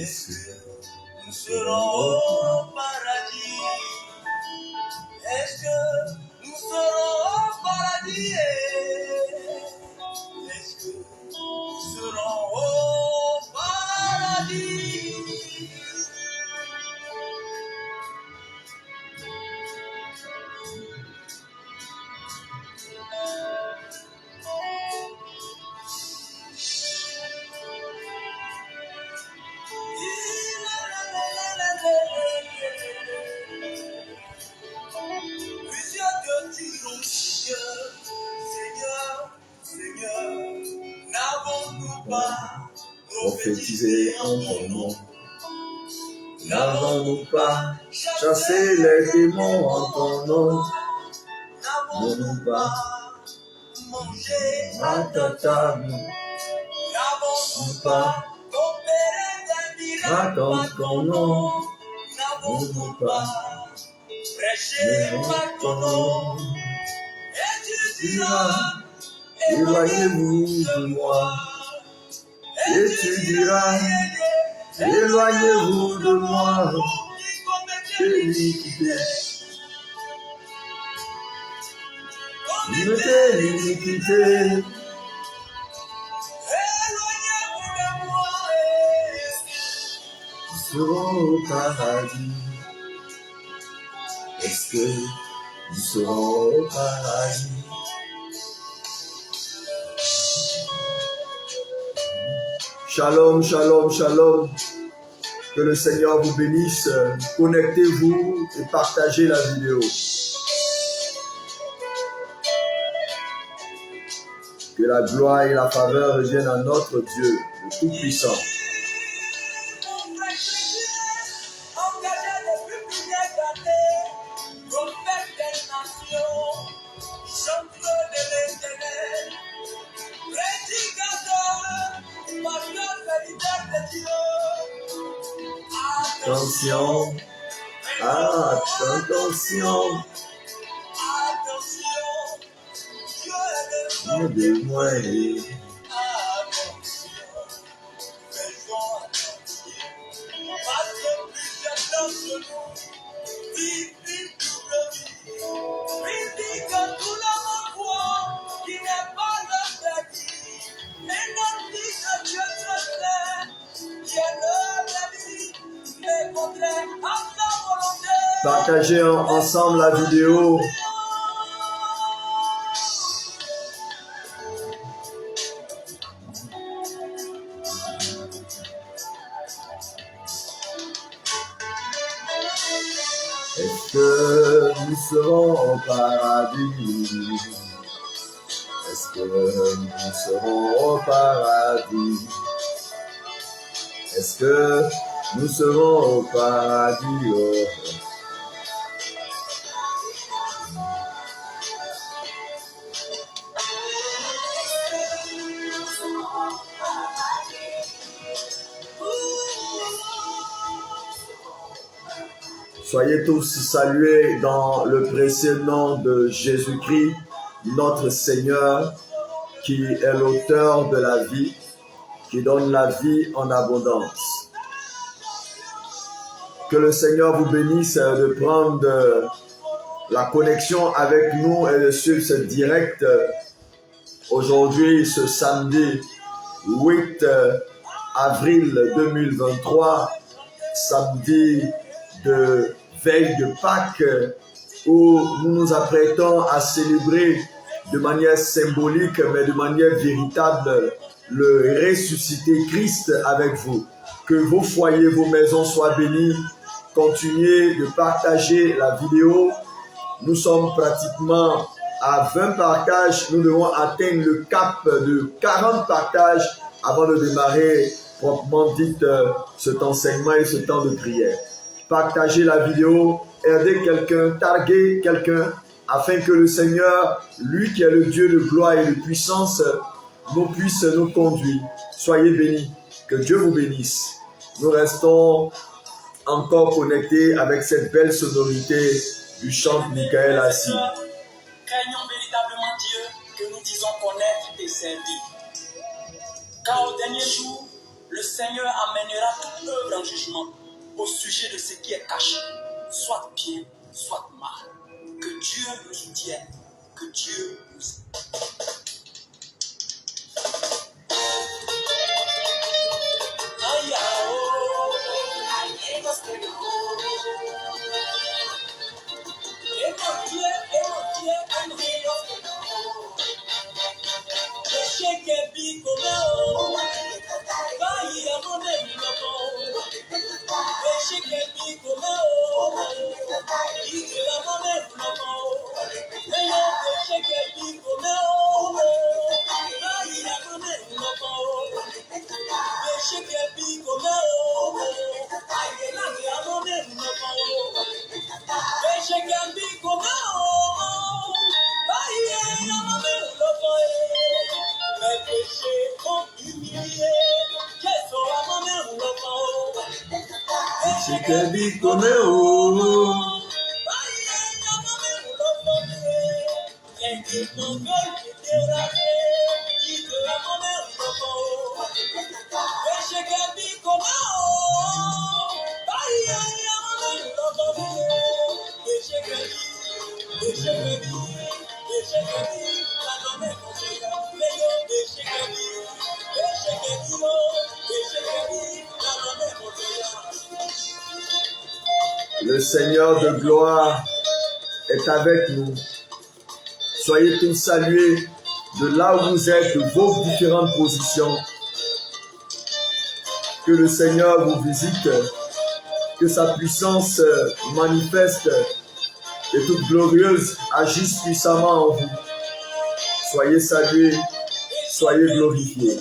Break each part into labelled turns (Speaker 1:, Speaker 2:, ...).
Speaker 1: Est-ce que nous serons au paradis? Est-ce que nous serons au paradis? Est-ce que nous serons au paradis? Plusieurs te diront, Seigneur, Seigneur, n'avons-nous pas prophétisé en ton nom?
Speaker 2: N'avons-nous pas chassé les démons en ton nom?
Speaker 1: N'avons-nous pas mangé
Speaker 2: À ta table,
Speaker 1: n'avons-nous pas opéré des miracles
Speaker 2: attends
Speaker 1: par
Speaker 2: ton nom.
Speaker 1: n'avons-nous pas prêché par ton nom? Et tu diras,
Speaker 2: Éloignez-vous de moi. Et tu diras, éloignez-vous de moi. L'iniquité, mettez l'iniquité.
Speaker 1: Éloignez-vous de moi.
Speaker 2: Nous serons au paradis. Est-ce que nous serons au paradis? Shalom, shalom, shalom. Que le Seigneur vous bénisse. Connectez-vous et partagez la vidéo. Que la gloire et la faveur reviennent à notre Dieu, le Tout-Puissant. Attention, attention, de moi. Partagez ensemble la vidéo. Est-ce que nous serons au paradis? Est-ce que nous serons au paradis? Est-ce que nous serons au paradis? Oh. Soyez tous salués dans le précieux nom de Jésus-Christ, notre Seigneur, qui est l'auteur de la vie, qui donne la vie en abondance. Que le Seigneur vous bénisse de prendre la connexion avec nous et de suivre ce direct aujourd'hui, ce samedi 8 avril 2023, samedi de veille de Pâques, où nous nous apprêtons à célébrer de manière symbolique, mais de manière véritable, le ressuscité Christ avec vous. Que vos foyers, vos maisons soient bénis. Continuez de partager la vidéo. Nous sommes pratiquement à 20 partages. Nous devons atteindre le cap de 40 partages avant de démarrer proprement dit cet enseignement et ce temps de prière. Partagez la vidéo, aidez quelqu'un, targuez quelqu'un, afin que le Seigneur, lui qui est le Dieu de gloire et de puissance, nous puisse nous conduire. Soyez bénis, que Dieu vous bénisse. Nous restons encore connectés avec cette belle sonorité du chant de Michael Assis.
Speaker 1: Craignons véritablement Dieu que nous disons connaître et servir. Car au dernier jour, le Seigneur amènera toute œuvre en jugement au sujet de ce qui est caché, soit bien, soit mal. Que Dieu nous soutienne, que Dieu nous aide.
Speaker 2: Le Seigneur de gloire est avec nous. Soyez tous salués de là où vous êtes, de vos différentes positions. Que le Seigneur vous visite, que sa puissance manifeste et toute glorieuse agisse puissamment en vous. Soyez salués, soyez glorifiés.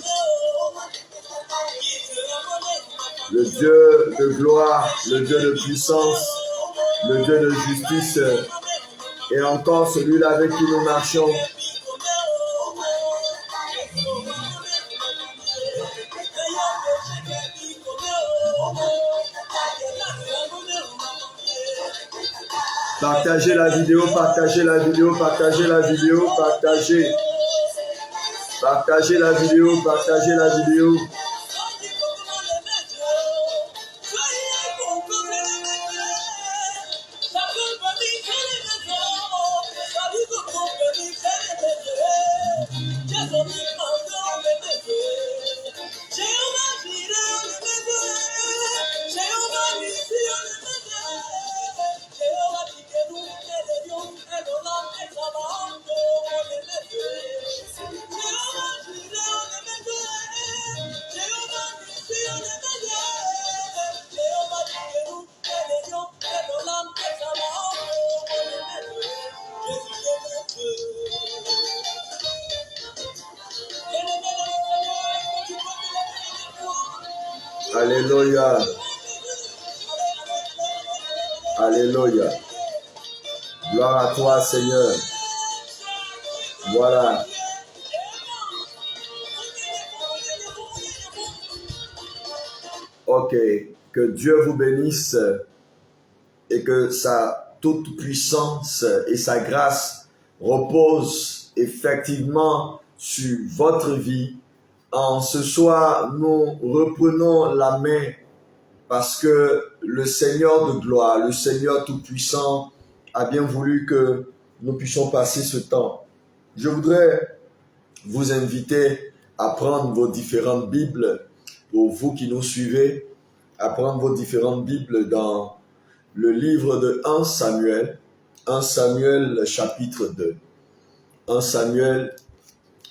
Speaker 2: Le Dieu de gloire, le Dieu de puissance, le Dieu de justice et encore celui-là avec qui nous marchons. Partagez la vidéo, partagez la vidéo, partagez la vidéo, partagez. Partagez la vidéo, partagez la vidéo. Alléluia. Alléluia. Gloire à toi, Seigneur. Voilà. Ok. Que Dieu vous bénisse et que sa toute puissance et sa grâce reposent effectivement sur votre vie. En ce soir, nous reprenons la main parce que le Seigneur de gloire, le Seigneur tout-puissant a bien voulu que nous puissions passer ce temps. Je voudrais vous inviter à prendre vos différentes Bibles, pour vous qui nous suivez, à prendre vos différentes Bibles dans le livre de 1 Samuel chapitre 2. 1 Samuel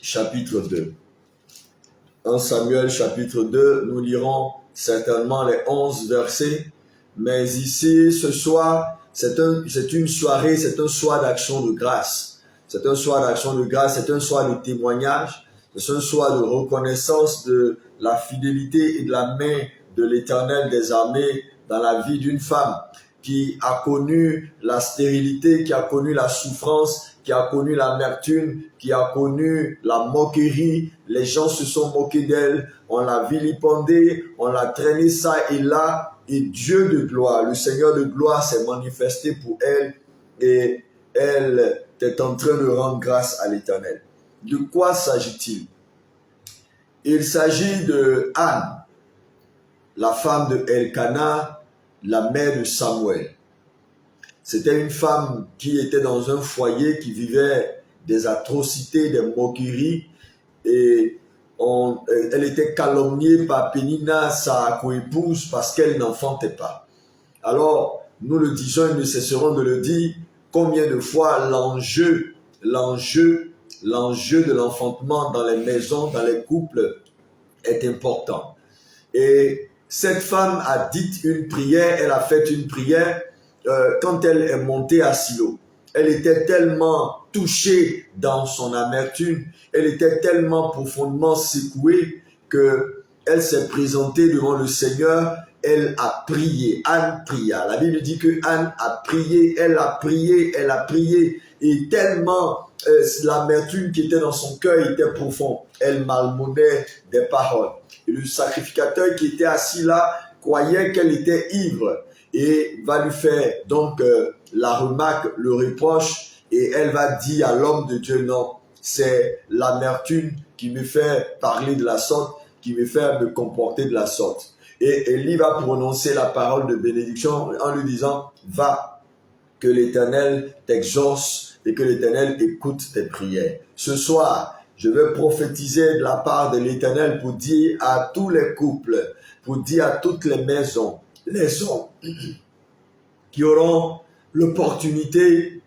Speaker 2: chapitre 2. 1 Samuel chapitre 2, nous lirons certainement les 11 versets, mais ici, ce soir, c'est une soirée, c'est un soir d'action de grâce. C'est un soir d'action de grâce, c'est un soir de témoignage, c'est un soir de reconnaissance de la fidélité et de la main de l'Éternel des armées dans la vie d'une femme qui a connu la stérilité, qui a connu la souffrance, qui a connu l'amertume, qui a connu la moquerie. Les gens se sont moqués d'elle, on l'a vilipendée, on l'a traînée ça et là, et Dieu de gloire, le Seigneur de gloire s'est manifesté pour elle et elle est en train de rendre grâce à l'Éternel. De quoi s'agit-il? Il s'agit de Anne. la femme de Elkana, la mère de Samuel. C'était une femme qui était dans un foyer qui vivait des atrocités, des moqueries, et elle était calomniée par Pénina, sa coépouse, parce qu'elle n'enfantait pas. Alors, nous le disons et nous cesserons de le dire, combien de fois l'enjeu de l'enfantement dans les maisons, dans les couples est important. Et cette femme a dit une prière, elle a fait une prière quand elle est montée à Silo. Elle était tellement touchée dans son amertume, elle était tellement profondément secouée que elle s'est présentée devant le Seigneur. Elle a prié. Anne pria. La Bible dit que Anne a prié, elle a prié, elle a prié. Et tellement l'amertume qui était dans son cœur était profond. Elle malmenait des paroles. Et le sacrificateur qui était assis là croyait qu'elle était ivre et va lui faire donc la remarque, le reproche, et elle va dire à l'homme de Dieu, non, c'est l'amertume qui me fait parler de la sorte, qui me fait me comporter de la sorte. Et Élie va prononcer la parole de bénédiction en lui disant, va, que l'Éternel t'exauce et que l'Éternel écoute tes prières. Ce soir, je vais prophétiser de la part de l'Éternel pour dire à tous les couples, pour dire à toutes les maisons, les hommes qui auront l'opportunité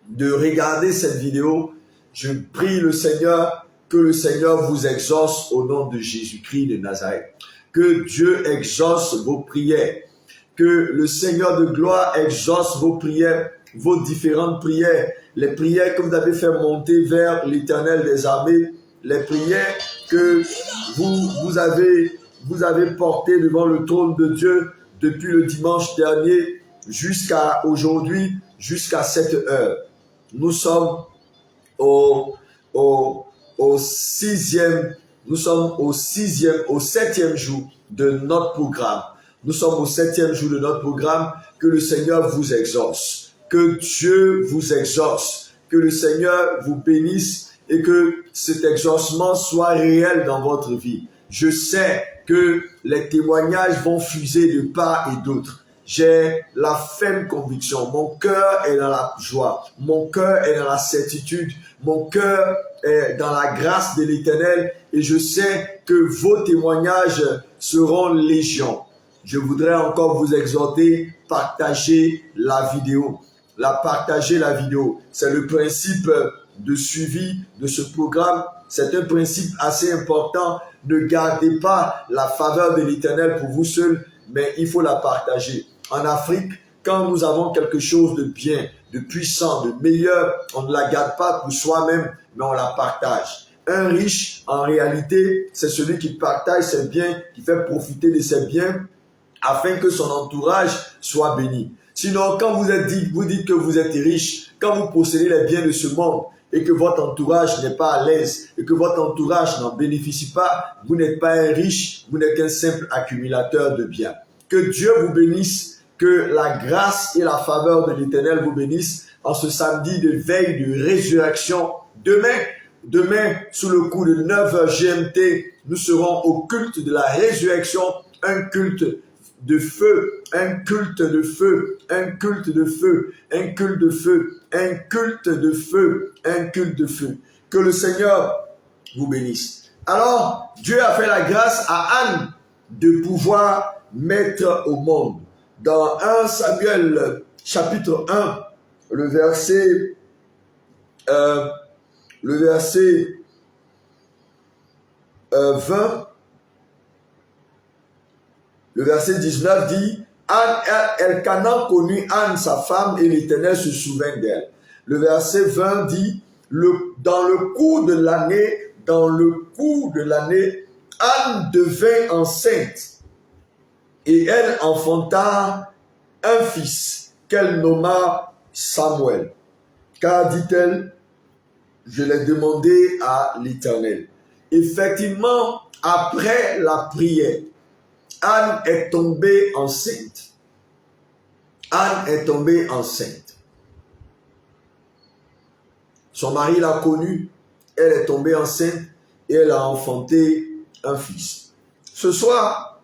Speaker 2: de regarder cette vidéo, je prie le Seigneur, que le Seigneur vous exauce au nom de Jésus-Christ de Nazareth. Que Dieu exauce vos prières. Que le Seigneur de gloire exauce vos prières, vos différentes prières. Les prières que vous avez fait monter vers l'Éternel des armées. Les prières que vous avez portées devant le trône de Dieu depuis le dimanche dernier jusqu'à aujourd'hui, jusqu'à cette heure. Nous sommes au septième jour de notre programme. Nous sommes au 7e jour de notre programme. Que le Seigneur vous exauce. Que Dieu vous exauce. Que le Seigneur vous bénisse et que cet exaucement soit réel dans votre vie. Je sais que les témoignages vont fuser de part et d'autre. J'ai la ferme conviction. Mon cœur est dans la joie. Mon cœur est dans la certitude. Mon cœur est dans la grâce de l'Éternel. Et je sais que vos témoignages seront légion. Je voudrais encore vous exhorter, partagez la vidéo. Partagez la vidéo. C'est le principe de suivi de ce programme. C'est un principe assez important. Ne gardez pas la faveur de l'Éternel pour vous seul, mais il faut la partager. En Afrique, quand nous avons quelque chose de bien, de puissant, de meilleur, on ne la garde pas pour soi-même, mais on la partage. Un riche, en réalité, c'est celui qui partage ses biens, qui fait profiter de ses biens, afin que son entourage soit béni. Sinon, quand vous dites que vous êtes riche, quand vous possédez les biens de ce monde, et que votre entourage n'est pas à l'aise, et que votre entourage n'en bénéficie pas, vous n'êtes pas un riche, vous n'êtes qu'un simple accumulateur de biens. Que Dieu vous bénisse, que la grâce et la faveur de l'Éternel vous bénissent en ce samedi de veille de résurrection. Demain, sous le coup de 9h GMT, nous serons au culte de la résurrection, un culte de feu, un culte de feu, un culte de feu, un culte de feu, un culte de feu, un culte de feu. Que le Seigneur vous bénisse. Alors, Dieu a fait la grâce à Anne de pouvoir mettre au monde. Dans 1 Samuel chapitre 1, le verset 20, le verset 19 dit, Elkana connut Anne, sa femme, et l'Éternel se souvint d'elle. Le verset 20 dit, dans le cours de l'année, Anne devint enceinte et elle enfanta un fils qu'elle nomma Samuel. Car, dit-elle, je l'ai demandé à l'Éternel. Effectivement, après la prière, Anne est tombée enceinte. Anne est tombée enceinte. Son mari l'a connue, elle est tombée enceinte et elle a enfanté un fils. Ce soir,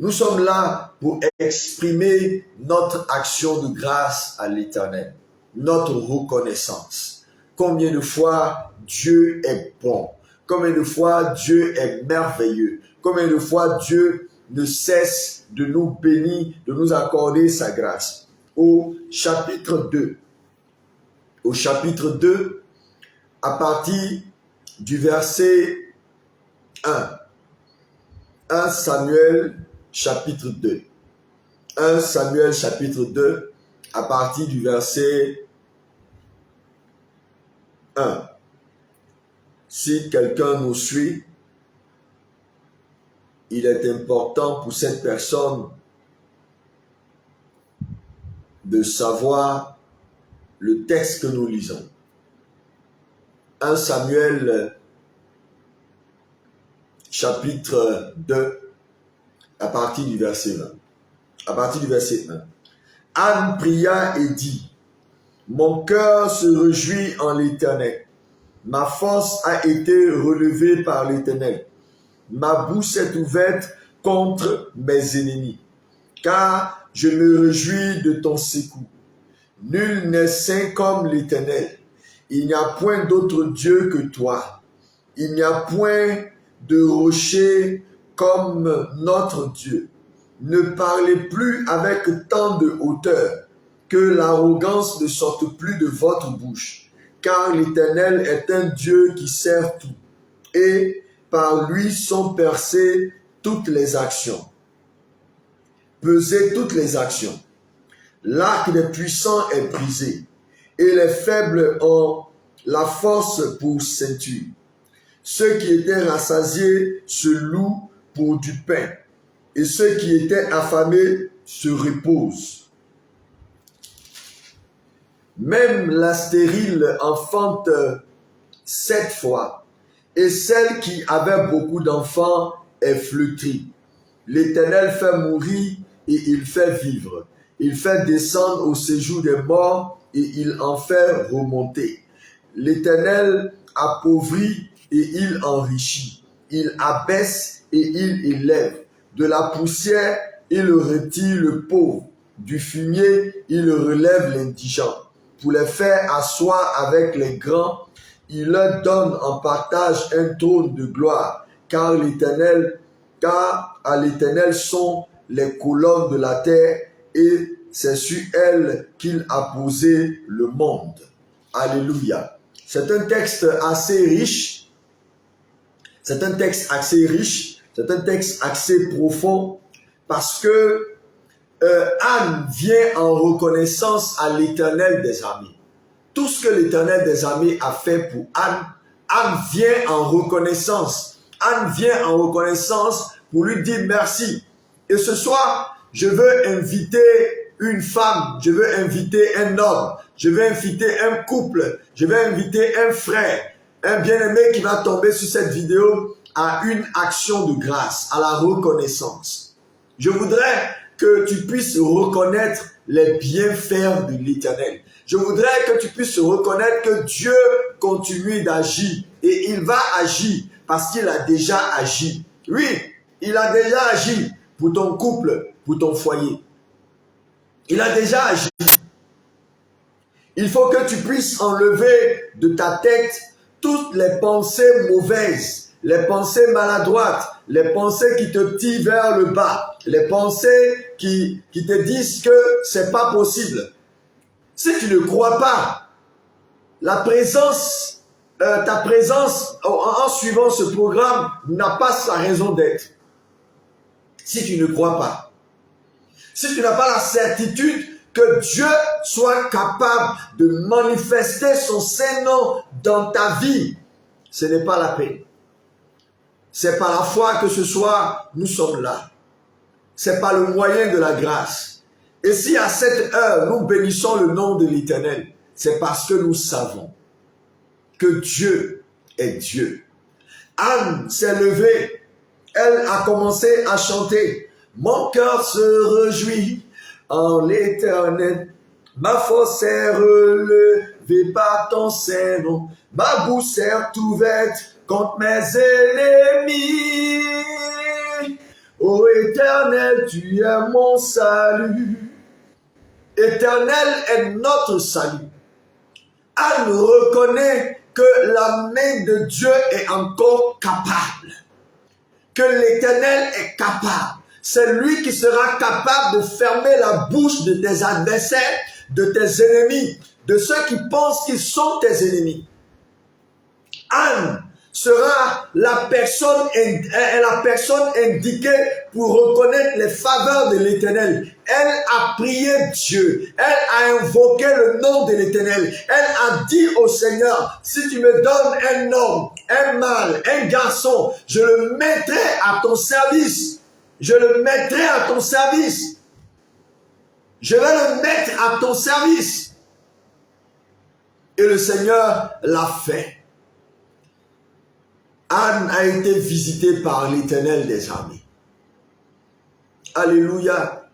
Speaker 2: Nous sommes là pour exprimer notre action de grâce à l'Éternel, notre reconnaissance. Combien de fois Dieu est bon, combien de fois Dieu est merveilleux, combien de fois Dieu ne cesse de nous bénir, de nous accorder sa grâce. Au chapitre 2, à partir du verset 1, 1 Samuel chapitre 2. 1 Samuel chapitre 2, à partir du verset 1. Si quelqu'un nous suit, il est important pour cette personne de savoir le texte que nous lisons. 1 Samuel chapitre 2, à partir du verset 1. À partir du verset 1. Anne pria et dit, « Mon cœur se réjouit en l'Éternel. Ma force a été relevée par l'Éternel. Ma bouche est ouverte contre mes ennemis, car je me réjouis de ton secours. Nul n'est saint comme l'Éternel. Il n'y a point d'autre Dieu que toi. Il n'y a point de rocher comme notre Dieu. Ne parlez plus avec tant de hauteur, que l'arrogance ne sorte plus de votre bouche, car l'Éternel est un Dieu qui sert tout, et par lui sont percées toutes les actions. Pesez toutes les actions. L'arc des puissants est brisé, et les faibles ont la force pour ceinture. Ceux qui étaient rassasiés se louent pour du pain, et ceux qui étaient affamés se reposent. Même la stérile enfante 7 fois, et celle qui avait beaucoup d'enfants est flétrie. L'Éternel fait mourir et il fait vivre. Il fait descendre au séjour des morts et il en fait remonter. L'Éternel appauvrit et il enrichit. Il abaisse et il élève. De la poussière, il retire le pauvre. Du fumier, il relève l'indigent. Pour les faire asseoir avec les grands, il leur donne en partage un trône de gloire. Car à l'Éternel sont les colonnes de la terre, et c'est sur elles qu'il a posé le monde. Alléluia. C'est un texte assez riche. C'est un texte assez profond, parce que Anne vient en reconnaissance à l'Éternel des armées. Tout ce que l'Éternel des armées a fait pour Anne, Anne vient en reconnaissance. Anne vient en reconnaissance pour lui dire merci. Et ce soir, je veux inviter une femme, je veux inviter un homme, je veux inviter un couple, je veux inviter un frère, un bien-aimé qui va tomber sur cette vidéo à une action de grâce, à la reconnaissance. Je voudrais que tu puisses reconnaître les bienfaits de l'Éternel. Je voudrais que tu puisses reconnaître que Dieu continue d'agir et il va agir parce qu'il a déjà agi. Oui, il a déjà agi pour ton couple, pour ton foyer. Il a déjà agi. Il faut que tu puisses enlever de ta tête toutes les pensées mauvaises, les pensées maladroites, les pensées qui te tirent vers le bas, les pensées qui te disent que c'est pas possible. Si tu ne crois pas, ta présence en suivant ce programme n'a pas sa raison d'être. Si tu ne crois pas, si tu n'as pas la certitude que Dieu soit capable de manifester son Saint-Nom dans ta vie, ce n'est pas la peine. C'est par la foi que ce soir, nous sommes là. C'est par le moyen de la grâce. Et si à cette heure, nous bénissons le nom de l'Éternel, c'est parce que nous savons que Dieu est Dieu. Anne s'est levée. Elle a commencé à chanter. Mon cœur se réjouit en l'Éternel. Ma force est relevée par ton Saint-Nom. Ma bouche est ouverte contre mes ennemis. Ô Éternel, tu es mon salut. Éternel est notre salut. Anne reconnaît que la main de Dieu est encore capable. Que l'Éternel est capable. C'est lui qui sera capable de fermer la bouche de tes adversaires, de tes ennemis, de ceux qui pensent qu'ils sont tes ennemis. Anne sera la personne indiquée pour reconnaître les faveurs de l'Éternel. Elle a prié Dieu. Elle a invoqué le nom de l'Éternel. Elle a dit au Seigneur, si tu me donnes un homme, un mâle, un garçon, je le mettrai à ton service. Je le mettrai à ton service. Je vais le mettre à ton service. Et le Seigneur l'a fait. Anne a été visitée par l'Éternel des armées. Alléluia.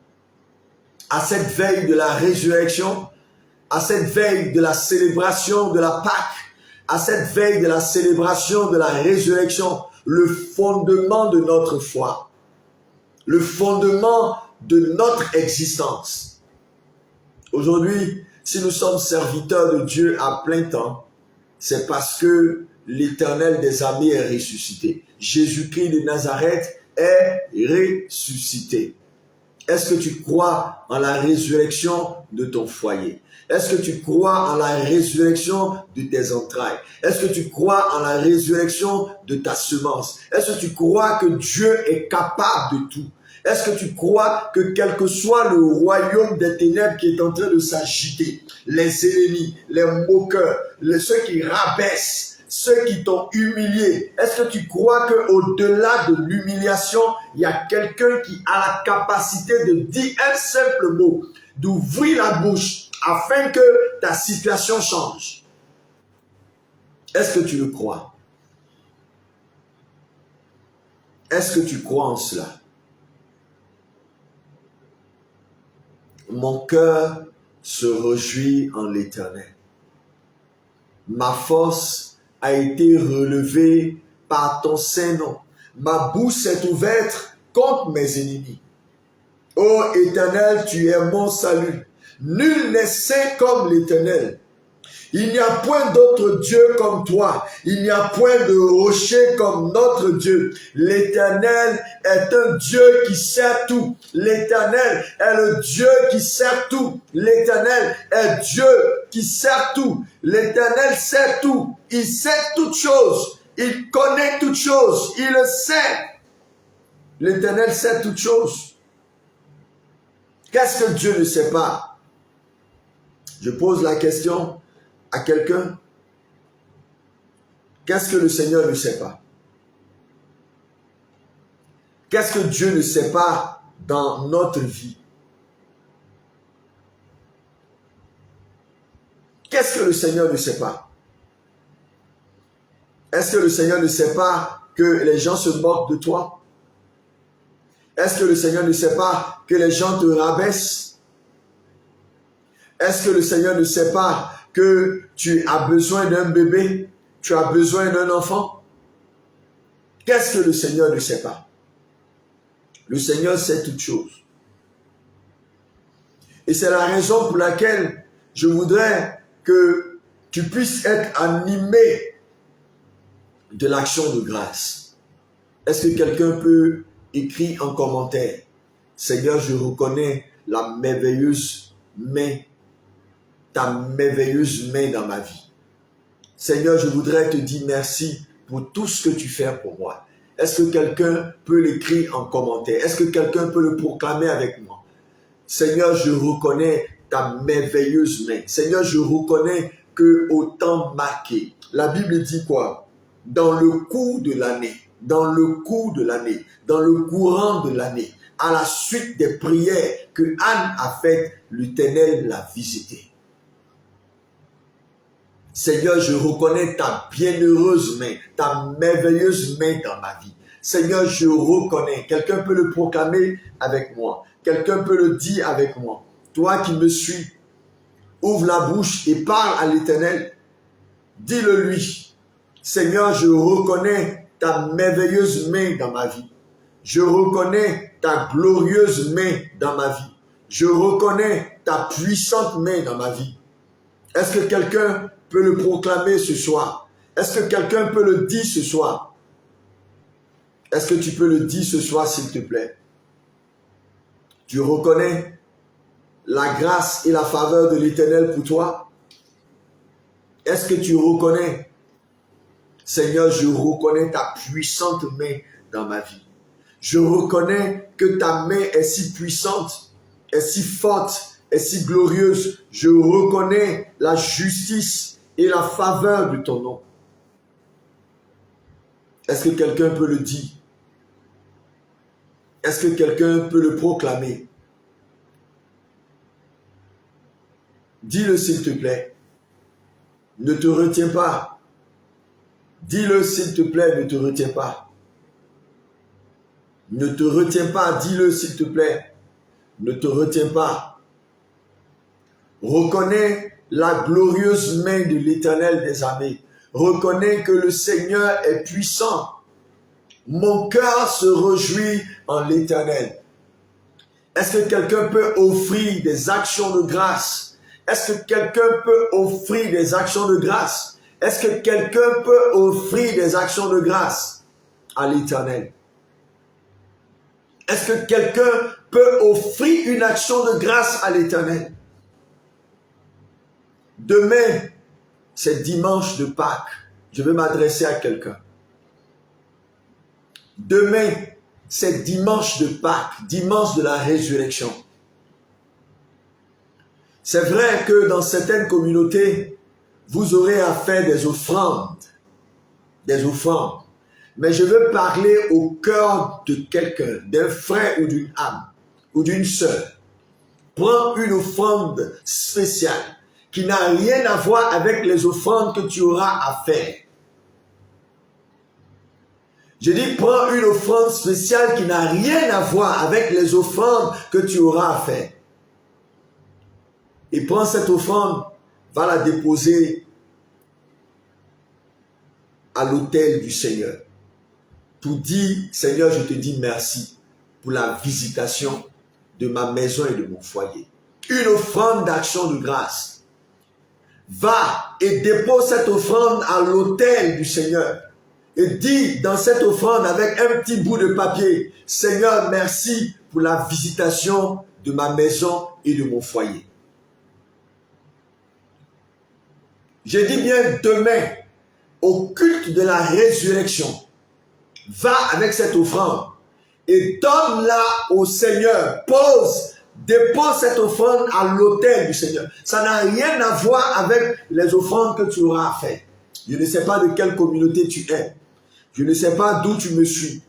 Speaker 2: À cette veille de la résurrection, à cette veille de la célébration de la Pâque, à cette veille de la célébration de la résurrection, le fondement de notre foi, le fondement de notre existence. Aujourd'hui, si nous sommes serviteurs de Dieu à plein temps, c'est parce que l'Éternel des armées est ressuscité. Jésus-Christ de Nazareth est ressuscité. Est-ce que tu crois en la résurrection de ton foyer? Est-ce que tu crois en la résurrection de tes entrailles? Est-ce que tu crois en la résurrection de ta semence? Est-ce que tu crois que Dieu est capable de tout? Est-ce que tu crois que quel que soit le royaume des ténèbres qui est en train de s'agiter, les ennemis, les moqueurs, ceux qui rabaissent, ceux qui t'ont humilié, est-ce que tu crois qu'au-delà de l'humiliation, il y a quelqu'un qui a la capacité de dire un simple mot, d'ouvrir la bouche afin que ta situation change? Est-ce que tu le crois? Est-ce que tu crois en cela? Mon cœur se réjouit en l'Éternel. Ma force a été relevée par ton saint nom. Ma bouche s'est ouverte contre mes ennemis. Ô Éternel, tu es mon salut. Nul n'est saint comme l'Éternel. Il n'y a point d'autre Dieu comme toi. Il n'y a point de rocher comme notre Dieu. L'Éternel est un Dieu qui sait tout. L'Éternel est le Dieu qui sait tout. L'Éternel est Dieu qui sait tout. L'Éternel sait tout. Il sait toutes choses. Il connaît toutes choses. Il le sait. L'Éternel sait toutes choses. Qu'est-ce que Dieu ne sait pas? Je pose la question à quelqu'un. Qu'est-ce que le Seigneur ne sait pas? Qu'est-ce que Dieu ne sait pas dans notre vie? Qu'est-ce que le Seigneur ne sait pas? Est-ce que le Seigneur ne sait pas que les gens se moquent de toi? Est-ce que le Seigneur ne sait pas que les gens te rabaissent? Est-ce que le Seigneur ne sait pas que tu as besoin d'un bébé, tu as besoin d'un enfant? Qu'est-ce que le Seigneur ne sait pas? Le Seigneur sait toutes choses. Et c'est la raison pour laquelle je voudrais que tu puisses être animé de l'action de grâce. Est-ce que quelqu'un peut écrire en commentaire: Seigneur, je reconnais la merveilleuse main, ta merveilleuse main dans ma vie. Seigneur, je voudrais te dire merci pour tout ce que tu fais pour moi. Est-ce que quelqu'un peut l'écrire en commentaire? Est-ce que quelqu'un peut le proclamer avec moi? Seigneur, je reconnais ta merveilleuse main. Seigneur, je reconnais que au temps marqué, la Bible dit quoi? Dans le cours de l'année, dans le cours de l'année, dans le courant de l'année, à la suite des prières que Anne a faites, l'Éternel l'a visité. Seigneur, je reconnais ta bienheureuse main, ta merveilleuse main dans ma vie. Seigneur, je reconnais. Quelqu'un peut le proclamer avec moi. Quelqu'un peut le dire avec moi. Toi qui me suis, ouvre la bouche et parle à l'Éternel. Dis-le lui. Seigneur, je reconnais ta merveilleuse main dans ma vie. Je reconnais ta glorieuse main dans ma vie. Je reconnais ta puissante main dans ma vie. Est-ce que quelqu'un peut le proclamer ce soir? Est-ce que quelqu'un peut le dire ce soir? Est-ce que tu peux le dire ce soir, s'il te plaît? Tu reconnais la grâce et la faveur de l'Éternel pour toi? Est-ce que tu reconnais, Seigneur, je reconnais ta puissante main dans ma vie. Je reconnais que ta main est si puissante, est si forte, est si glorieuse. Je reconnais la justice et la faveur de ton nom. Est-ce que quelqu'un peut le dire? Est-ce que quelqu'un peut le proclamer? Dis-le s'il te plaît. Ne te retiens pas. Dis-le s'il te plaît, ne te retiens pas. Ne te retiens pas, dis-le s'il te plaît. Ne te retiens pas. Reconnais la glorieuse main de l'Éternel des armées. Reconnais que le Seigneur est puissant. Mon cœur se réjouit en l'Éternel. Est-ce que quelqu'un peut offrir des actions de grâce? Est-ce que quelqu'un peut offrir des actions de grâce? Est-ce que quelqu'un peut offrir des actions de grâce à l'Éternel? Est-ce que quelqu'un peut offrir une action de grâce à l'Éternel? Demain, c'est dimanche de Pâques. Je vais m'adresser à quelqu'un. Demain, c'est dimanche de Pâques, dimanche de la résurrection. C'est vrai que dans certaines communautés, vous aurez à faire des offrandes. Des offrandes. Mais je veux parler au cœur de quelqu'un, d'un frère ou d'une âme, ou d'une sœur. Prends une offrande spéciale qui n'a rien à voir avec les offrandes que tu auras à faire. Je dis, prends une offrande spéciale qui n'a rien à voir avec les offrandes que tu auras à faire. Et prends cette offrande, va la déposer à l'autel du Seigneur. Pour dire, Seigneur, je te dis merci pour la visitation de ma maison et de mon foyer. Une offrande d'action de grâce. Va et dépose cette offrande à l'autel du Seigneur. Et dis dans cette offrande avec un petit bout de papier, Seigneur, merci pour la visitation de ma maison et de mon foyer. Je dis bien demain, au culte de la résurrection, va avec cette offrande et donne-la au Seigneur. Dépose cette offrande à l'autel du Seigneur. Ça n'a rien à voir avec les offrandes que tu auras à faire. Je ne sais pas de quelle communauté tu es. Je ne sais pas d'où tu me suis.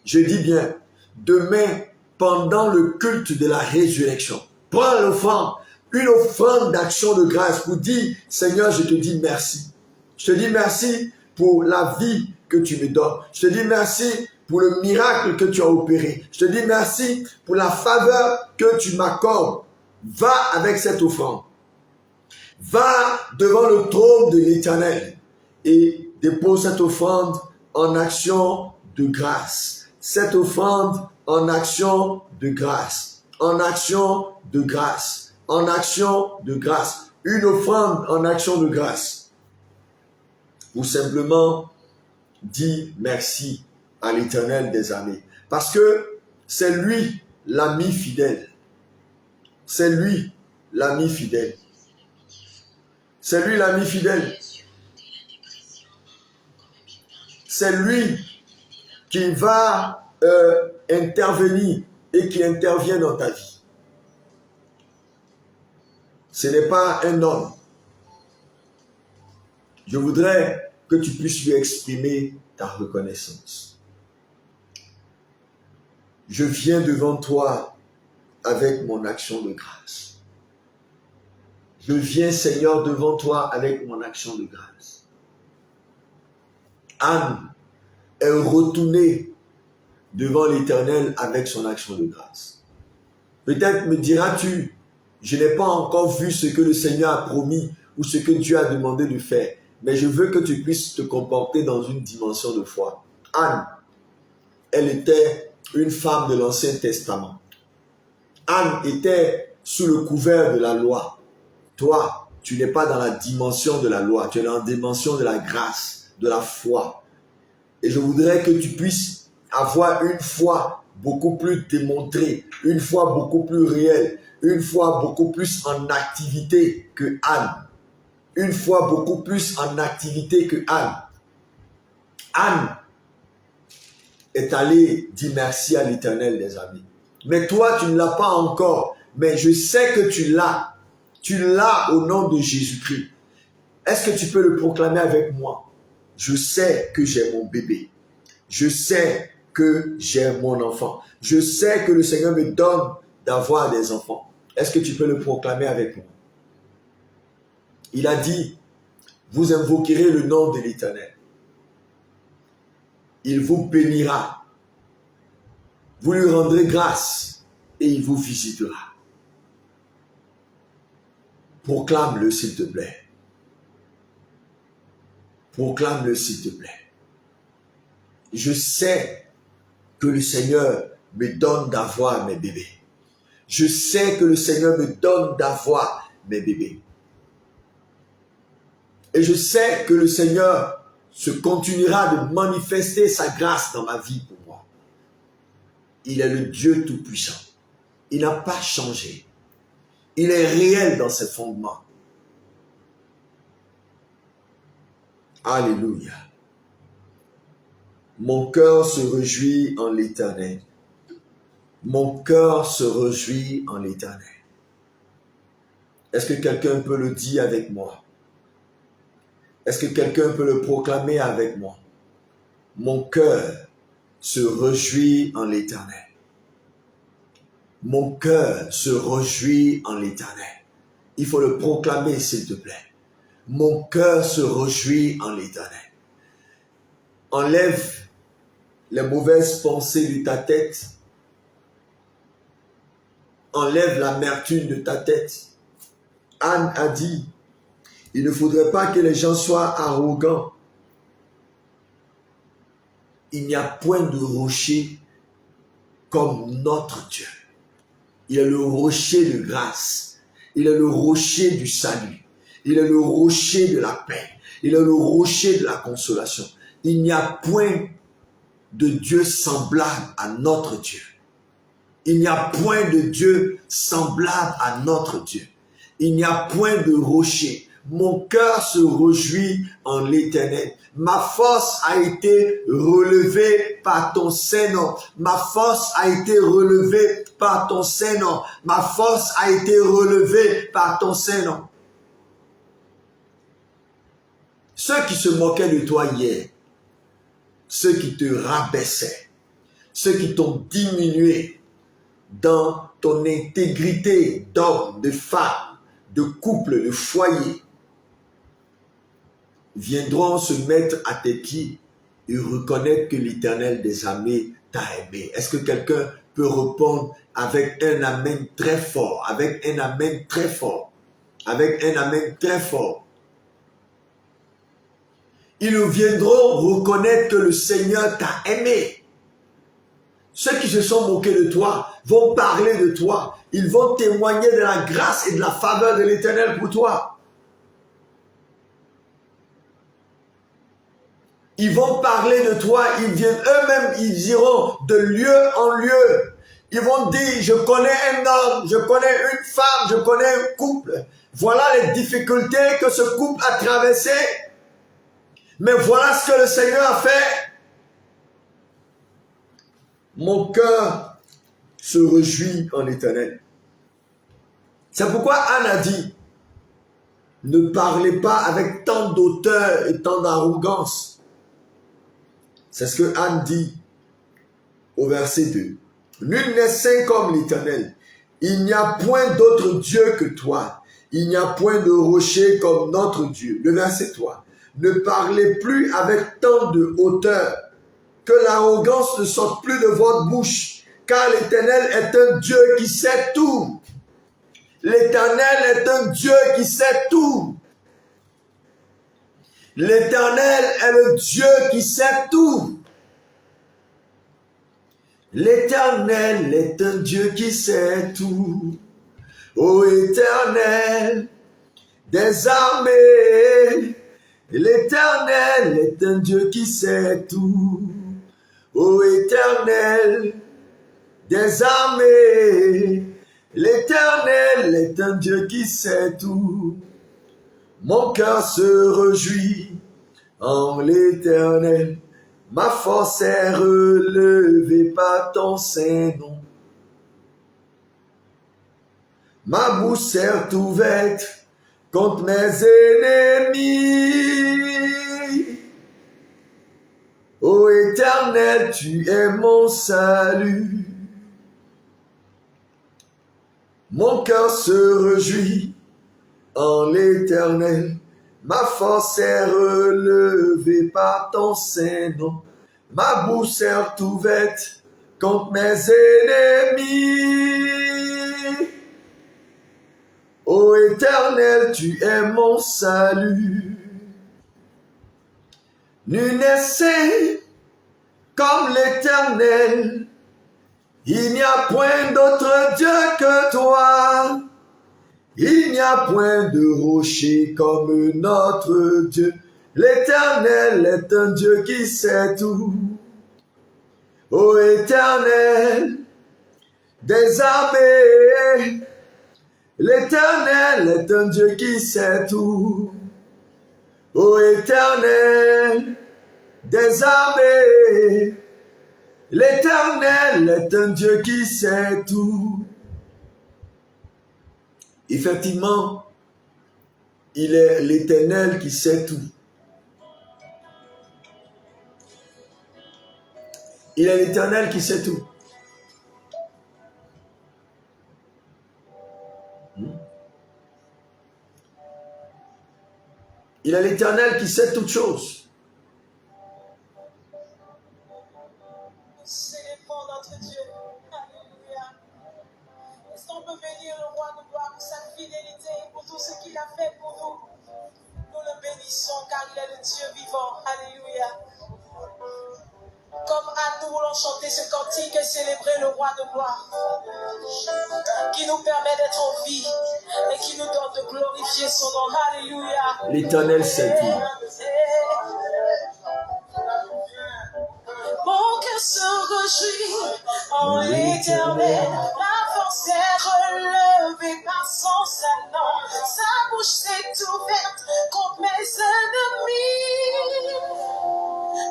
Speaker 2: Je dis bien, demain, pendant le culte de la résurrection, prends l'offrande, une offrande d'action de grâce pour dire, Seigneur, je te dis merci. Je te dis merci pour la vie que tu me donnes. Je te dis merci pour le miracle que tu as opéré. Je te dis merci pour la faveur que tu m'accordes. Va avec cette offrande. Va devant le trône de l'Éternel et dépose cette offrande en action de grâce. Cette offrande en action de grâce. En action de grâce. En action de grâce. Une offrande en action de grâce. Ou simplement dire merci à l'Éternel des armées. Parce que c'est lui l'ami fidèle. C'est lui l'ami fidèle. C'est lui l'ami fidèle. C'est lui qui va intervenir et qui intervient dans ta vie. Ce n'est pas un homme. Je voudrais que tu puisses lui exprimer ta reconnaissance. Je viens devant toi avec mon action de grâce. Je viens, Seigneur, devant toi avec mon action de grâce. Anne est retournée devant l'Éternel avec son action de grâce. Peut-être me diras-tu, je n'ai pas encore vu ce que le Seigneur a promis ou ce que Dieu a demandé de faire, mais je veux que tu puisses te comporter dans une dimension de foi. Anne, elle était une femme de l'Ancien Testament. Anne était sous le couvert de la loi. Toi, tu n'es pas dans la dimension de la loi, tu es dans la dimension de la grâce, de la foi. Et je voudrais que tu puisses avoir une foi beaucoup plus démontrée, une foi beaucoup plus réelle, une foi beaucoup plus en activité que Anne. Une foi beaucoup plus en activité que Anne. Anne est allée dire merci à l'Éternel, les amis. Mais toi, tu ne l'as pas encore. Mais je sais que tu l'as. Tu l'as au nom de Jésus-Christ. Est-ce que tu peux le proclamer avec moi? Je sais que j'ai mon bébé. Je sais que j'ai mon enfant. Je sais que le Seigneur me donne d'avoir des enfants. Est-ce que tu peux le proclamer avec moi? Il a dit, vous invoquerez le nom de l'Éternel. Il vous bénira. Vous lui rendrez grâce et il vous visitera. Proclame-le s'il te plaît. Proclame-le s'il te plaît. Je sais que le Seigneur me donne d'avoir mes bébés. Je sais que le Seigneur me donne d'avoir mes bébés. Et je sais que le Seigneur se continuera de manifester sa grâce dans ma vie pour moi. Il est le Dieu Tout-Puissant. Il n'a pas changé. Il est réel dans ses fondements. Alléluia. Mon cœur se réjouit en l'Éternel. Mon cœur se réjouit en l'Éternel. Est-ce que quelqu'un peut le dire avec moi? Est-ce que quelqu'un peut le proclamer avec moi? Mon cœur se réjouit en l'Éternel. Mon cœur se réjouit en l'Éternel. Il faut le proclamer, s'il te plaît. Mon cœur se réjouit en l'Éternel. Enlève les mauvaises pensées de ta tête. Enlève l'amertume de ta tête. Anne a dit, il ne faudrait pas que les gens soient arrogants. Il n'y a point de rocher comme notre Dieu. Il est le rocher de grâce. Il est le rocher du salut. Il est le rocher de la paix. Il est le rocher de la consolation. Il n'y a point de Dieu semblable à notre Dieu. Il n'y a point de Dieu semblable à notre Dieu. Il n'y a point de rocher. Mon cœur se réjouit en l'Éternel. Ma force a été relevée par ton Saint-Nom. Ma force a été relevée par ton Saint-Nom. Ma force a été relevée par ton Saint-Nom. Ceux qui se moquaient de toi hier, ceux qui te rabaissaient, ceux qui t'ont diminué dans ton intégrité d'homme, de femme, de couple, de foyer, viendront se mettre à tes pieds et reconnaître que l'Éternel des armées t'a aimé. Est-ce que quelqu'un peut répondre avec un amen très fort, avec un amen très fort, avec un amen très fort? Ils viendront reconnaître que le Seigneur t'a aimé. Ceux qui se sont moqués de toi vont parler de toi. Ils vont témoigner de la grâce et de la faveur de l'Éternel pour toi. Ils vont parler de toi, ils viennent eux-mêmes, ils iront de lieu en lieu. Ils vont dire, je connais un homme, je connais une femme, je connais un couple. Voilà les difficultés que ce couple a traversées. Mais voilà ce que le Seigneur a fait. Mon cœur se réjouit en l'Éternel. C'est pourquoi Anne a dit, ne parlez pas avec tant d'auteur et tant d'arrogance. C'est ce que Anne dit au verset 2. Nul n'est saint comme l'Éternel. Il n'y a point d'autre Dieu que toi. Il n'y a point de rocher comme notre Dieu. Le verset 3. Ne parlez plus avec tant de hauteur, que l'arrogance ne sorte plus de votre bouche, car l'Éternel est un Dieu qui sait tout. L'Éternel est un Dieu qui sait tout. L'Éternel est le Dieu qui sait tout. L'Éternel est un Dieu qui sait tout. Ô Éternel des armées, l'Éternel est un Dieu qui sait tout. Ô Éternel des armées, l'Éternel est un Dieu qui sait tout. Mon cœur se réjouit en l'Éternel, ma force est relevée par ton saint nom. Ma bouche est ouverte contre mes ennemis. Ô Éternel, tu es mon salut. Mon cœur se réjouit en l'Éternel, ma force est relevée par ton saint nom. Ma bouche est ouverte contre mes ennemis. Ô Éternel, tu es mon salut. Nul n'est saint comme l'Éternel. Il n'y a point d'autre Dieu que toi. Il n'y a point de rocher comme notre Dieu. L'Éternel est un Dieu qui sait tout. Ô Éternel des armées, l'Éternel est un Dieu qui sait tout. Ô Éternel des armées, l'Éternel est un Dieu qui sait tout. Effectivement, il est l'Éternel qui sait tout. Il est l'Éternel qui sait tout. Il est l'Éternel qui sait toutes choses.
Speaker 1: Célébrons notre Dieu. Alléluia. Est-ce qu'on peut bénir le roi de gloire pour sa fidélité, pour tout ce qu'il a fait pour nous? Nous le bénissons car il est le Dieu vivant. Alléluia. Comme à nous l'on chanté ce cantique et célébrer le roi de gloire, qui nous permet d'être en vie et qui nous donne de glorifier son nom. Alléluia.
Speaker 2: L'Éternel sait tout.
Speaker 1: Mon cœur se réjouit en l'Éternel, ma force est relevée par son saint nom. Sa bouche est ouverte contre mes ennemis.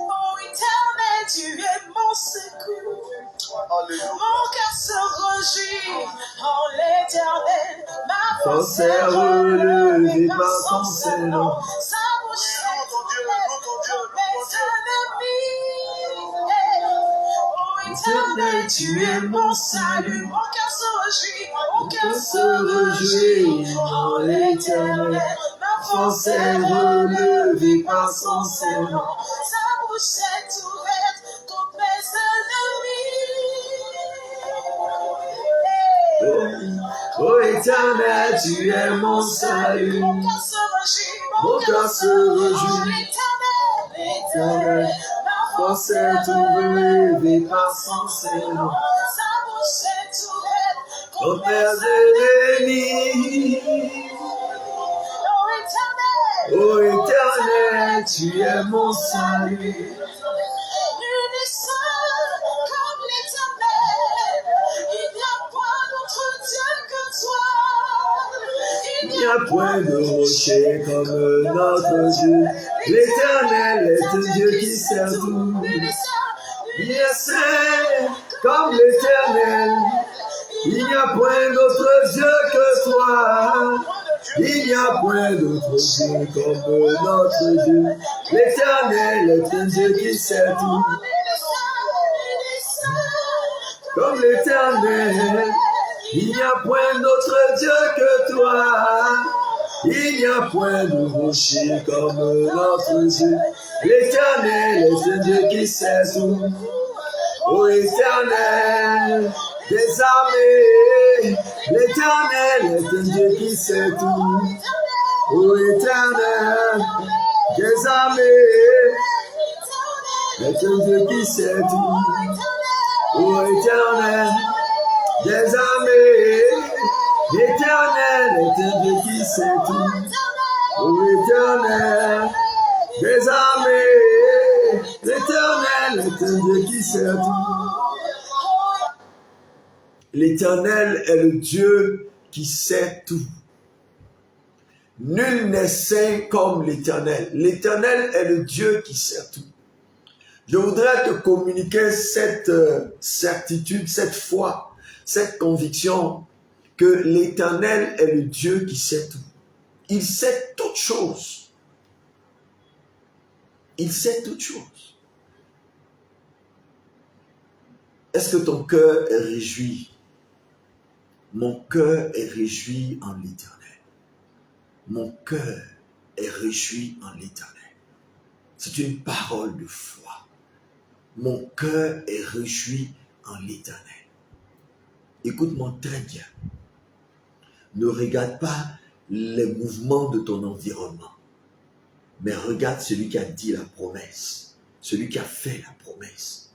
Speaker 1: Oh Éternel, tu es mon secours. Mon cœur se réjouit en l'Éternel, ma force est relevée par son saint nom. Sa bouche est ouverte contre mes ennemis. Oh Éternel, tu es mon salut. Mon cœur se réjouit, mon cœur se réjouit en l'Éternel, ma force est relevée par son saint nom. Sa bouche est ouverte contre mes ennemis.
Speaker 2: Ô Éternel, tu es mon salut.
Speaker 1: Mon cœur se réjouit,
Speaker 2: Mon cœur se réjouit.
Speaker 1: L'Éternel, ma
Speaker 2: Force est relevée par son saint nom.
Speaker 1: sa bouche est ouverte
Speaker 2: Contre
Speaker 1: contre mes
Speaker 2: mes ennemis.
Speaker 1: Oh
Speaker 2: Ô Éternel, tu es mon salut.
Speaker 1: Nul n'est seul comme l'Éternel. Il n'y a point d'autre Dieu que toi.
Speaker 2: Il n'y a point de rocher comme notre Dieu. L'Éternel est un Dieu qui sait tout. Il est saint comme l'Éternel. Il n'y a point d'autre Dieu que toi. Il n'y a point d'autre Dieu comme notre Dieu. L'Éternel est un Dieu qui sait tout. Comme l'Éternel, il n'y a point d'autre Dieu que toi. Il n'y a point de rocher comme notre Dieu. L'Éternel est un Dieu qui sait tout. Ô Éternel des armées, l'Éternel est un Dieu qui sait tout. Ô Éternel des armées, est un Dieu qui sait tout. Ô Éternel des armées, l'Éternel est un Dieu qui sait tout. Ô Éternel des armées, l'Éternel est un Dieu qui sait tout. L'Éternel est le Dieu qui sait tout. Nul n'est saint comme l'Éternel. L'Éternel est le Dieu qui sait tout. Je voudrais te communiquer cette certitude, cette foi, cette conviction que l'Éternel est le Dieu qui sait tout. Il sait toutes choses. Il sait toutes choses. Est-ce que ton cœur est réjoui? Mon cœur est réjoui en l'Éternel. Mon cœur est réjoui en l'Éternel. C'est une parole de foi. Mon cœur est réjoui en l'Éternel. Écoute-moi très bien. Ne regarde pas les mouvements de ton environnement, mais regarde celui qui a dit la promesse, celui qui a fait la promesse.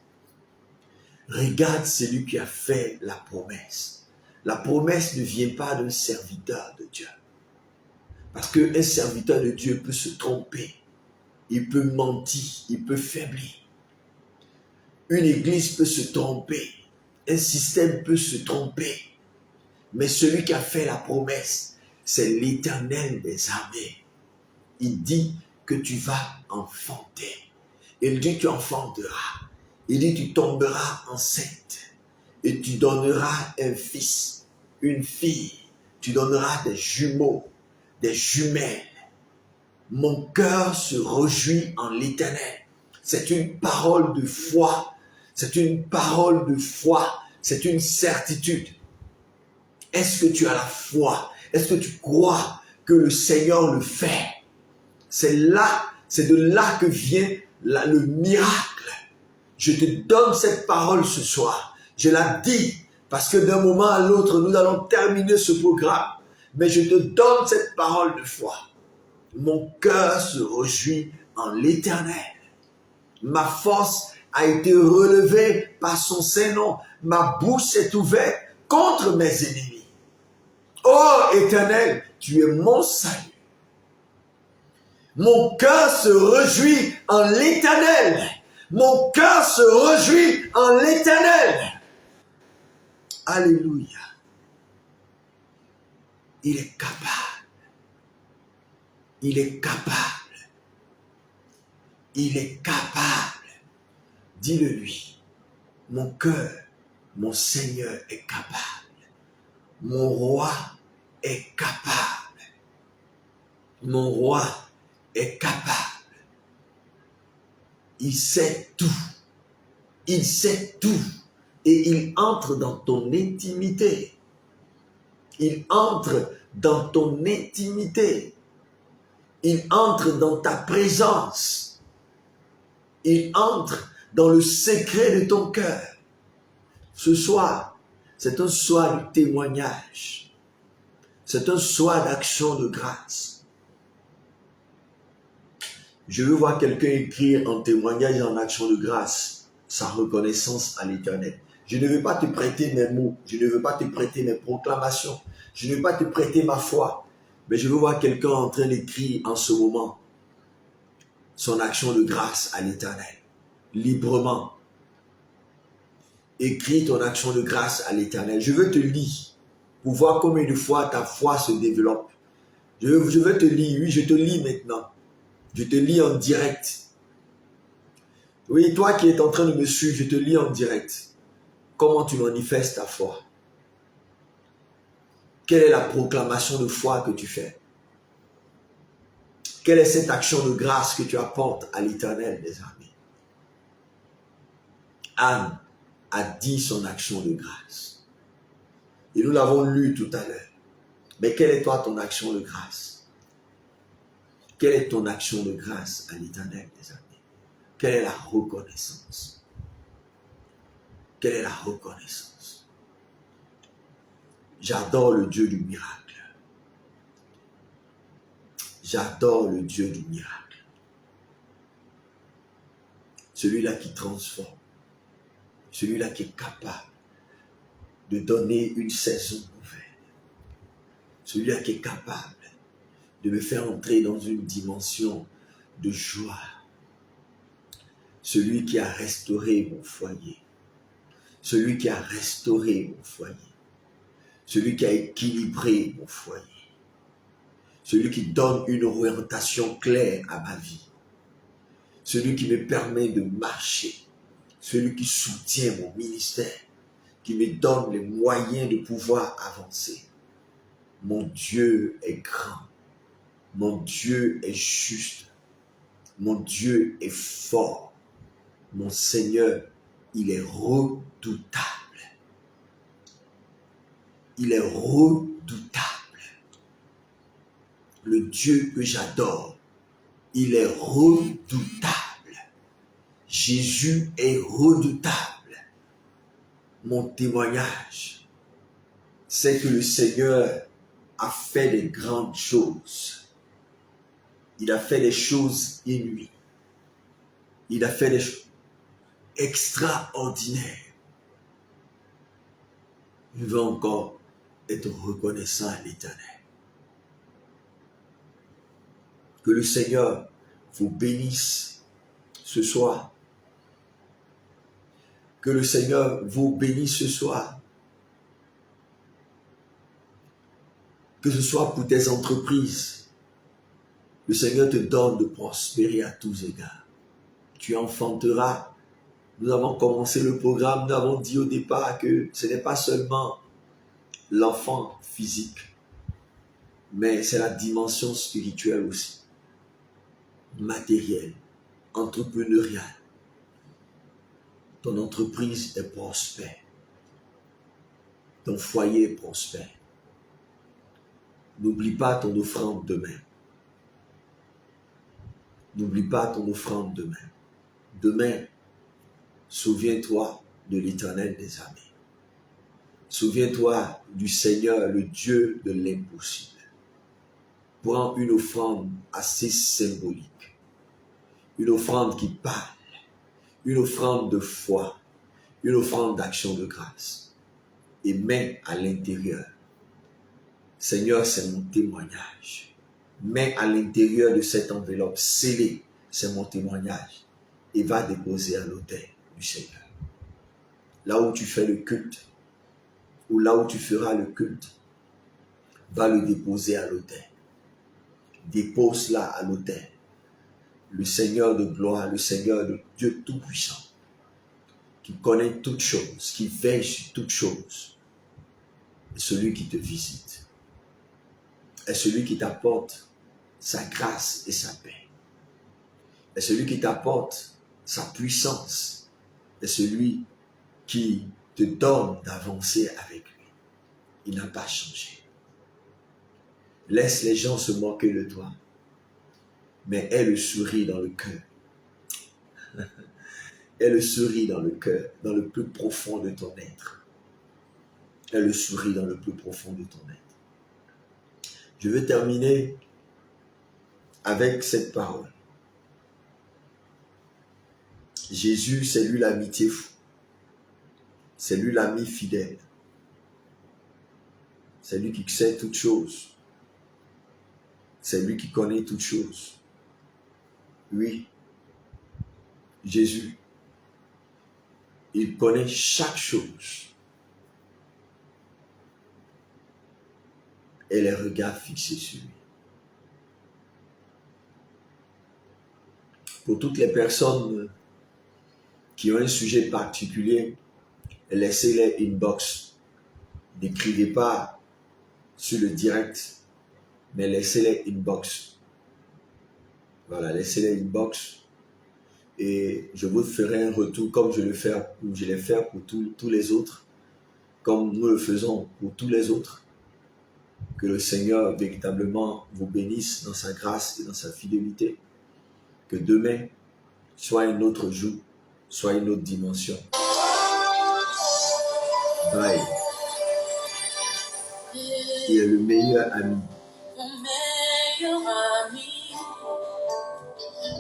Speaker 2: Regarde celui qui a fait la promesse. La promesse ne vient pas d'un serviteur de Dieu. Parce qu'un serviteur de Dieu peut se tromper, il peut mentir, il peut faiblir. Une église peut se tromper, un système peut se tromper. Mais celui qui a fait la promesse, c'est l'Éternel des armées. Il dit que tu vas enfanter. Il dit tu enfanteras. Il dit tu tomberas enceinte. Et tu donneras un fils, une fille. Tu donneras des jumeaux, des jumelles. Mon cœur se réjouit en l'Éternel. C'est une parole de foi. C'est une parole de foi. C'est une certitude. Est-ce que tu as la foi? Est-ce que tu crois que le Seigneur le fait? C'est de là que vient le miracle. Je te donne cette parole ce soir. Je la dis parce que d'un moment à l'autre, nous allons terminer ce programme. Mais je te donne cette parole de foi. Mon cœur se réjouit en l'Éternel. Ma force a été relevée par son Saint-Nom. Ma bouche est ouverte contre mes ennemis. Ô Éternel, tu es mon salut. Mon cœur se réjouit en l'Éternel. Mon cœur se réjouit en l'Éternel. Alléluia. Il est capable. Il est capable. Il est capable. Dis-le lui. Mon cœur, mon Seigneur est capable. Mon roi est capable. Mon roi est capable. Il sait tout. Il sait tout. Et il entre dans ton intimité. Il entre dans ton intimité. Il entre dans ta présence. Il entre dans le secret de ton cœur. Ce soir, c'est un soir de témoignage. C'est un soir d'action de grâce. Je veux voir quelqu'un écrire en témoignage et en action de grâce sa reconnaissance à l'Éternel. Je ne veux pas te prêter mes mots. Je ne veux pas te prêter mes proclamations. Je ne veux pas te prêter ma foi. Mais je veux voir quelqu'un en train d'écrire en ce moment son action de grâce à l'Éternel. Librement. Écris ton action de grâce à l'Éternel. Je veux te lire pour voir combien de fois ta foi se développe. Je veux te lire. Oui, je te lis maintenant. Je te lis en direct. Oui, toi qui es en train de me suivre, je te lis en direct. Comment tu manifestes ta foi? Quelle est la proclamation de foi que tu fais? Quelle est cette action de grâce que tu apportes à l'Éternel des armées? Anne a dit son action de grâce. Et nous l'avons lu tout à l'heure. Mais quelle est toi ton action de grâce? Quelle est ton action de grâce à l'Éternel des armées? Quelle est la reconnaissance? Quelle est la reconnaissance? J'adore le Dieu du miracle. J'adore le Dieu du miracle. Celui-là qui transforme. Celui-là qui est capable de donner une saison nouvelle. Celui-là qui est capable de me faire entrer dans une dimension de joie. Celui qui a restauré mon foyer. Celui qui a restauré mon foyer. Celui qui a équilibré mon foyer. Celui qui donne une orientation claire à ma vie. Celui qui me permet de marcher. Celui qui soutient mon ministère. Qui me donne les moyens de pouvoir avancer. Mon Dieu est grand. Mon Dieu est juste. Mon Dieu est fort. Mon Seigneur, il est redoutable. Il est redoutable. Le Dieu que j'adore, il est redoutable. Jésus est redoutable. Mon témoignage, c'est que le Seigneur a fait des grandes choses. Il a fait des choses inouïes. Il a fait des choses extraordinaires. Je veux encore être reconnaissant à l'Éternel. Que le Seigneur vous bénisse ce soir. Que le Seigneur vous bénisse ce soir. Que ce soit pour tes entreprises. Le Seigneur te donne de prospérer à tous égards. Tu enfanteras. Nous avons commencé le programme, nous avons dit au départ que ce n'est pas seulement l'enfant physique, mais c'est la dimension spirituelle aussi, matérielle, entrepreneuriale. Ton entreprise est prospère. Ton foyer est prospère. N'oublie pas ton offrande demain. N'oublie pas ton offrande demain. Demain, souviens-toi de l'Éternel des armées. Souviens-toi du Seigneur, le Dieu de l'impossible. Prends une offrande assez symbolique. Une offrande qui parle. Une offrande de foi. Une offrande d'action de grâce. Et mets à l'intérieur. Seigneur, c'est mon témoignage. Mets à l'intérieur de cette enveloppe scellée, c'est mon témoignage. Et va déposer à l'autel du Seigneur. Là où tu fais le culte, ou là où tu feras le culte, va le déposer à l'autel. Dépose-la à l'autel. Le Seigneur de gloire, le Seigneur de Dieu Tout-Puissant, qui connaît toutes choses, qui veille sur toutes choses, est celui qui te visite, est celui qui t'apporte sa grâce et sa paix, est celui qui t'apporte sa puissance, est celui qui te donne d'avancer avec lui. Il n'a pas changé. Laisse les gens se moquer de toi, mais aie le sourire dans le cœur. Aie le sourire dans le cœur, dans le plus profond de ton être. Aie le sourire dans le plus profond de ton être. Je veux terminer avec cette parole. Jésus, c'est lui l'amitié fou. C'est lui l'ami fidèle. C'est lui qui sait toutes choses. C'est lui qui connaît toutes choses. Oui, Jésus, il connaît chaque chose. Et les regards fixés sur lui. Pour toutes les personnes qui ont un sujet particulier, laissez-les inbox. N'écrivez pas sur le direct, mais laissez-les inbox. Voilà, laissez-les inbox. Et je vous ferai un retour comme je l'ai fait pour tous les autres, comme nous le faisons pour tous les autres. Que le Seigneur véritablement vous bénisse dans sa grâce et dans sa fidélité. Que demain soit un autre jour, soit une autre dimension. Bye. Il est le meilleur ami.
Speaker 1: Mon meilleur ami,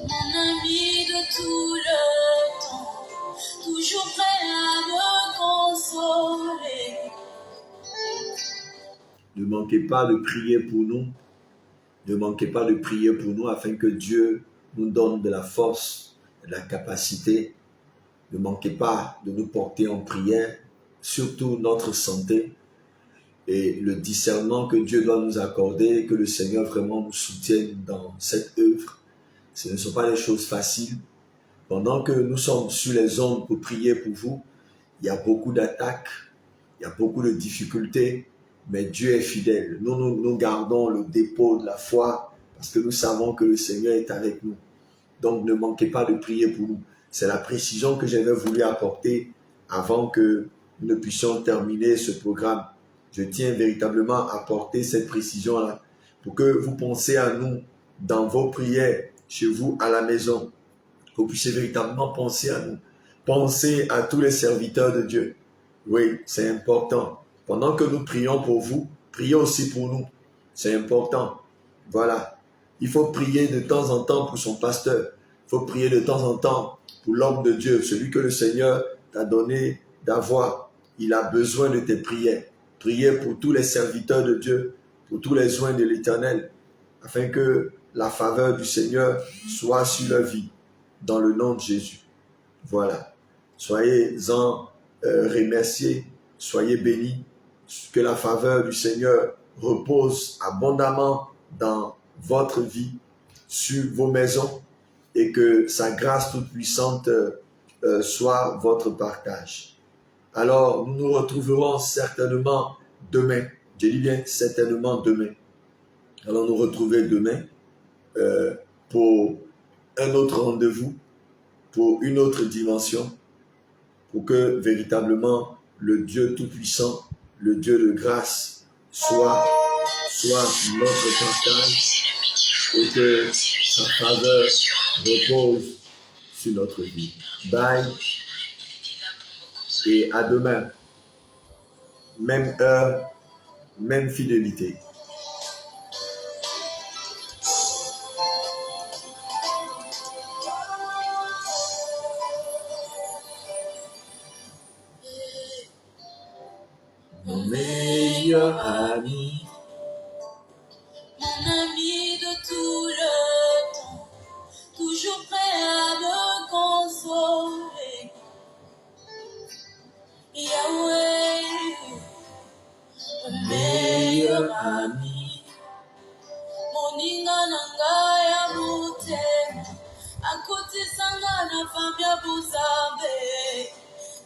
Speaker 1: mon ami de tout le temps, toujours prêt à me
Speaker 2: Ne manquez pas de prier pour nous. Ne manquez pas de prier pour nous afin que Dieu nous donne de la force, de la capacité. Ne manquez pas de nous porter en prière, surtout notre santé et le discernement que Dieu doit nous accorder, que le Seigneur vraiment nous soutienne dans cette œuvre. Ce ne sont pas des choses faciles. Pendant que nous sommes sur les ondes pour prier pour vous, il y a beaucoup d'attaques, il y a beaucoup de difficultés, mais Dieu est fidèle. Nous gardons le dépôt de la foi parce que nous savons que le Seigneur est avec nous. Donc ne manquez pas de prier pour nous. C'est la précision que j'avais voulu apporter avant que nous ne puissions terminer ce programme. Je tiens véritablement à apporter cette précision-là pour que vous pensiez à nous dans vos prières, chez vous à la maison. Que vous puissiez véritablement penser à nous. Pensez à tous les serviteurs de Dieu. Oui, c'est important. Pendant que nous prions pour vous, priez aussi pour nous. C'est important. Voilà. Il faut prier de temps en temps pour son pasteur. Il faut prier de temps en temps pour l'homme de Dieu, celui que le Seigneur t'a donné d'avoir. Il a besoin de tes prières. Priez pour tous les serviteurs de Dieu, pour tous les oints de l'Éternel, afin que la faveur du Seigneur soit sur leur vie, dans le nom de Jésus. Voilà. Soyez-en remerciés, soyez bénis, que la faveur du Seigneur repose abondamment dans votre vie, sur vos maisons, et que sa grâce toute puissante soit votre partage. Alors, nous nous retrouverons certainement demain. Je dis bien certainement demain. Allons nous retrouver demain pour un autre rendez-vous, pour une autre dimension, pour que véritablement le Dieu Tout-Puissant, le Dieu de grâce, soit notre partage et que sa faveur repose sur notre vie. Bye et à demain. Même heure, même fidélité. Mon meilleur ami,
Speaker 1: mon ami de tout le temps, toujours prêt à me consoler. Yahweh, mon meilleur ami, moninga nanga ya mutema, akotisanga na famia buzabe,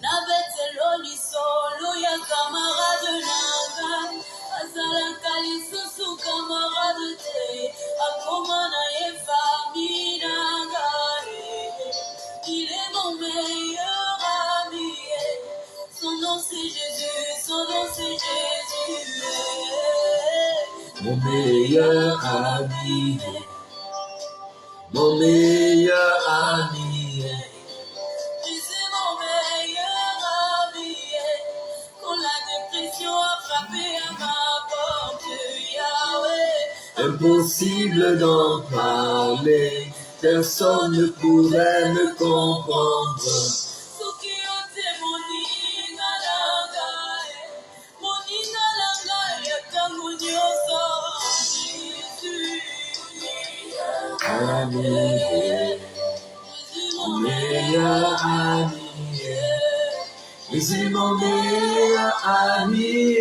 Speaker 1: na betelo lisolo ya camarade nanga, azalaka lisusu camarade te, akoma na ye famille nanga. Il est mon meilleur ami, son nom c'est Jésus, son nom c'est Jésus.
Speaker 2: Mon meilleur ami, mon meilleur ami.
Speaker 1: C'est mon meilleur ami. Quand la dépression a frappé à ma porte, Yahweh.
Speaker 2: Impossible d'en parler, personne ne pourrait me comprendre. Ami, mon meilleur ami, c'est mon meilleur ami.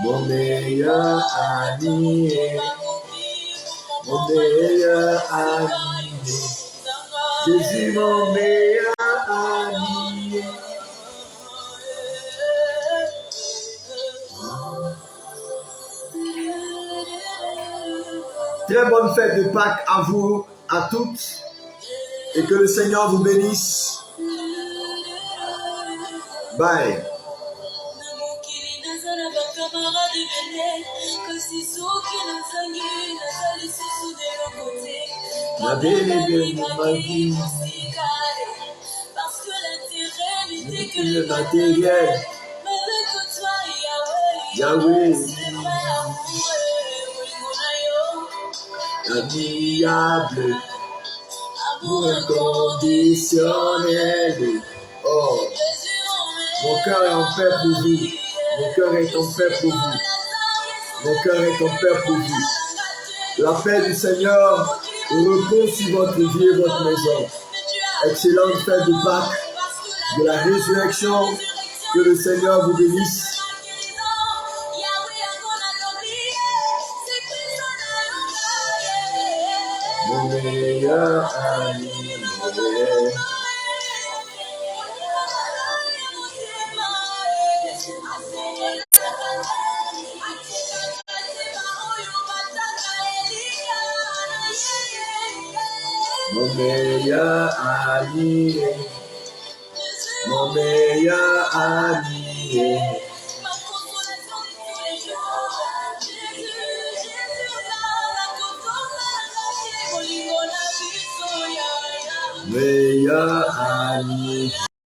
Speaker 2: Mon meilleur ami, mon meilleur ami, Jésus mon meilleur ami. Très bonne fête de Pâques à vous, à toutes, et que le Seigneur vous bénisse. Bye. Ma belle ma vie,
Speaker 1: parce que l'intérêt n'était que
Speaker 2: le matériel,
Speaker 1: mais que toi
Speaker 2: Yahweh, admirable, amour inconditionnel. Oh. Mon cœur est en paix pour vous. Mon cœur est en paix pour vous. Mon cœur est en paix pour vous. La paix du Seigneur repose sur votre vie et votre maison. Excellente fête de Pâques, de la résurrection. Que le Seigneur vous bénisse. Mon meilleur ami. Mon meilleur ami, mon meilleur ami. Meilleur ami.